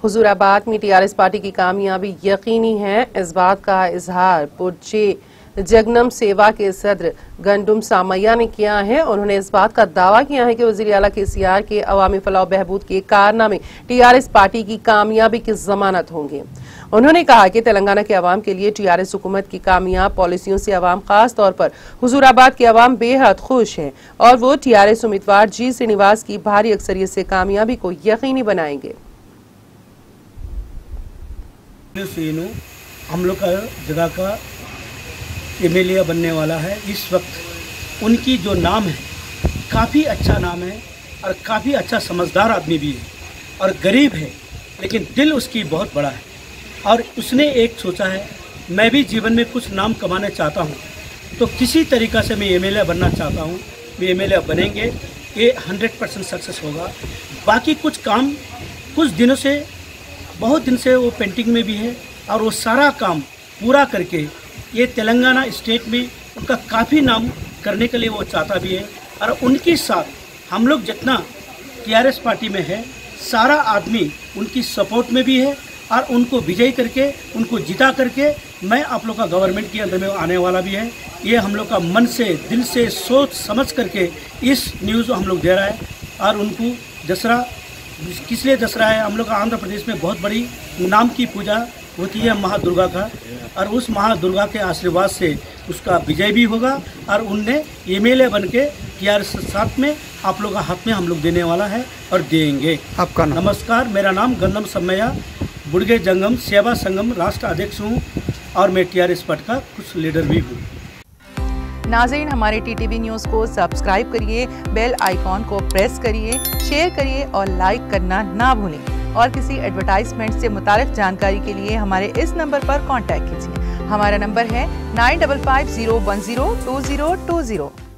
हुजूराबाद में TRS party की कामयाबी यकीनी है। इस बात का इजहार पुरचे जगनम सेवा के सदर गंडुम सामैया ने किया है। उन्होंने इस बात का दावा किया है कि वज़ीर आला केसीआर के अवामी फलाह बहबूद के कारनामे टीआरएस पार्टी की कामयाबी की जमानत होंगे। उन्होंने कहा कि तेलंगाना के अवाम के लिए टीआरएस हुकूमत की कामयाब पॉलिसियों से अवाम खास तौर पर हुजूराबाद के अवाम बेहद खुश है और वो टीआरएस उम्मीदवार जी श्रीनिवास की भारी अक्सरियत से कामयाबी को यकीनी बनाएंगे। हम लोग का जगह का एमएलए बनने वाला है। इस वक्त उनकी जो नाम है काफ़ी अच्छा नाम है और काफ़ी अच्छा समझदार आदमी भी है और गरीब है, लेकिन दिल उसकी बहुत बड़ा है। और उसने एक सोचा है, मैं भी जीवन में कुछ नाम कमाना चाहता हूँ, तो किसी तरीक़ा से मैं एमएलए बनना चाहता हूँ। मैं एमएलए बनेंगे, ये 100% सक्सेस होगा। बाकी कुछ काम कुछ दिनों से, बहुत दिन से वो पेंटिंग में भी है और वो सारा काम पूरा करके ये तेलंगाना स्टेट में उनका काफ़ी नाम करने के लिए वो चाहता भी है। और उनके साथ हम लोग जितना टीआरएस पार्टी में है, सारा आदमी उनकी सपोर्ट में भी है और उनको विजयी करके, उनको जिता करके मैं आप लोग का गवर्नमेंट के अंदर में आने वाला भी है। ये हम लोग का मन से, दिल से सोच समझ करके इस न्यूज़ हम लोग दे रहा है। और उनको दसरा किस लिए दसरा है, हम लोग का आंध्र प्रदेश में बहुत बड़ी नाम की पूजा होती है महादुर्गा का, और उस महादुर्गा के आशीर्वाद से उसका विजय भी होगा और उनने एमएलए बन के टीआरएस साथ में आप लोग का हाथ में हम लोग देने वाला है और देंगे। आपका नाम? नमस्कार, मेरा नाम गंदम सामैया, बुड़गे जंगम सेवा संगम राष्ट्र अध्यक्ष हूँ और मैं टीआरएस पार्टी का कुछ लीडर भी हूँ। नाज़रीन, हमारे टीटीवी न्यूज़ को सब्सक्राइब करिए, बेल आइकॉन को प्रेस करिए, शेयर करिए और लाइक करना ना भूलें। और किसी एडवर्टाइजमेंट से मुताल्लिक जानकारी के लिए हमारे इस नंबर पर कांटेक्ट कीजिए। हमारा नंबर है 9550102020।